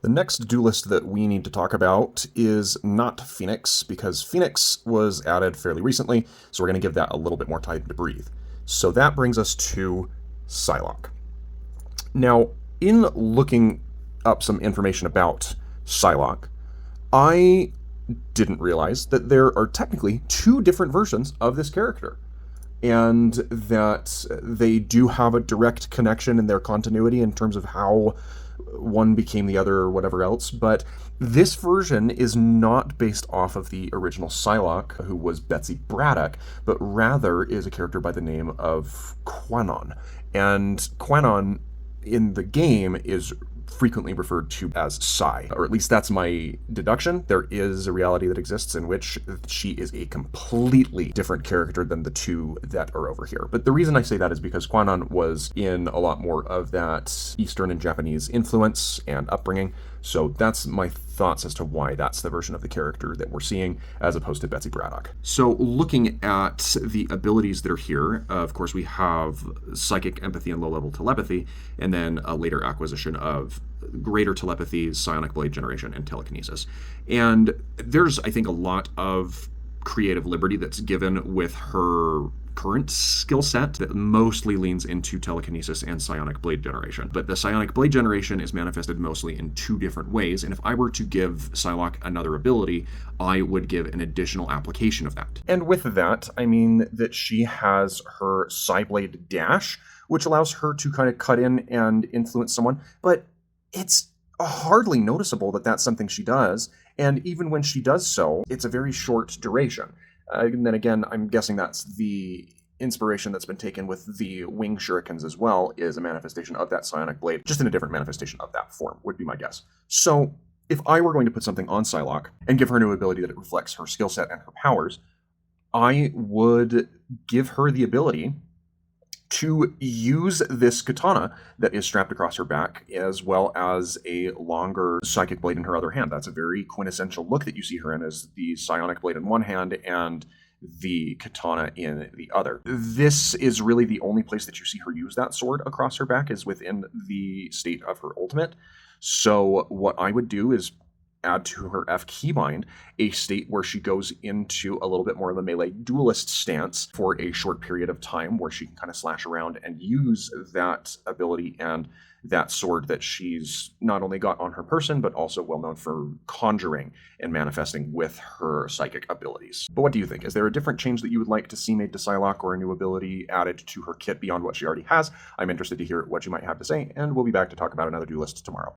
The next duelist that we need to talk about is not Phoenix, because Phoenix was added fairly recently, so we're going to give that a little bit more time to breathe. So that brings us to Psylocke. Now, in looking up some information about Psylocke, I didn't realize that there are technically two different versions of this character, and that they do have a direct connection in their continuity in terms of how one became the other or whatever else, but this version is not based off of the original Psylocke, who was Betsy Braddock, but rather is a character by the name of Quanon. And Quanon in the game is frequently referred to as Psy, or at least that's my deduction. There is a reality that exists in which she is a completely different character than the two that are over here. But the reason I say that is because Quanon was in a lot more of that Eastern and Japanese influence and upbringing, so that's my thoughts as to why that's the version of the character that we're seeing, as opposed to Betsy Braddock. So looking at the abilities that are here, of course we have psychic, empathy, and low-level telepathy, and then a later acquisition of greater telepathy, psionic blade generation, and telekinesis. And there's, I think, a lot of creative liberty that's given with her current skill set that mostly leans into telekinesis and psionic blade generation. But the psionic blade generation is manifested mostly in two different ways, and if I were to give Psylocke another ability, I would give an additional application of that. And with that, I mean that she has her Psyblade Dash, which allows her to kind of cut in and influence someone, but it's hardly noticeable that that's something she does, and even when she does so, it's a very short duration. And then again, I'm guessing that's the inspiration that's been taken with the wing shurikens as well, is a manifestation of that psionic blade, just in a different manifestation of that form, would be my guess. So if I were going to put something on Psylocke and give her a new ability that it reflects her skill set and her powers, I would give her the ability to use this katana that is strapped across her back, as well as a longer psychic blade in her other hand. That's a very quintessential look that you see her in, is the psionic blade in one hand and the katana in the other. This is really the only place that you see her use that sword across her back, is within the state of her ultimate. So what I would do is add to her F keybind a state where she goes into a little bit more of a melee duelist stance for a short period of time, where she can kind of slash around and use that ability and that sword that she's not only got on her person, but also well known for conjuring and manifesting with her psychic abilities. But what do you think? Is there a different change that you would like to see made to Psylocke, or a new ability added to her kit beyond what she already has? I'm interested to hear what you might have to say, and we'll be back to talk about another duelist tomorrow.